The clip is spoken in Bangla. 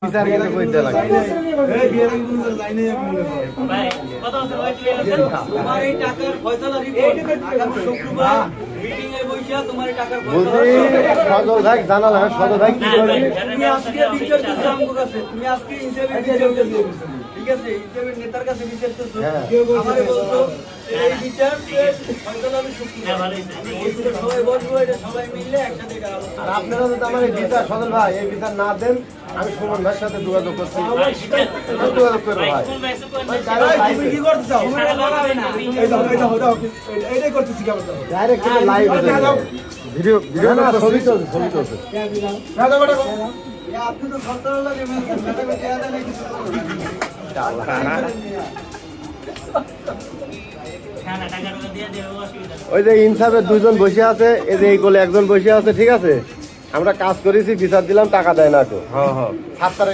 বিচার কিন্তু কইতে লাগে এই বিয়ারিং গুলো লাইনে ভাই কত আছে ভাই তোমার এই টাকার ফয়সালা রিপোর্ট আগামী শুক্রবার মিটিং এ বসিয়া তোমার এই টাকার ফয়সালা বুঝি সজল ভাই জানালা সজল ভাই কি করে তুমি আজকে বিচার দিছো আমার কাছে তুমি আজকে হিসাবে বিচার দিছো ঠিক আছে হিসাবে নেতার কাছে বিচার দিছো আমারে বলছো এই বিচার ফয়সালা আমি শুক্রবার ভালো হইছে সবাই বলবো এটা সবাই মিলে একসাথে এটা আলোচনা আর আপনারা যদি আমার এই বিচার সজল ভাই এই বিচার না দেন আমি সুমন ভাইয়ের সাথে যোগাযোগ করছি যোগাযোগ করবো ভাই তুমি কি করতে চাও এই দাও এইটাই করতেছি কেমন ডাইরেক্ট কিন্তু লাইভ ভিডিও ভিডিও না ছবি চলছে না দাও বড় আপনি তো সরকার লাগে মেটা করে দেয়া দেন কিছু ওই যে ইনসাফের দুজন বসে আছে এই যে এই কোলে একজন বসে আছে ঠিক আছে আমরা কাজ করেছি বিচার দিলাম টাকা দেয় না তো হ্যাঁ হ্যাঁ 7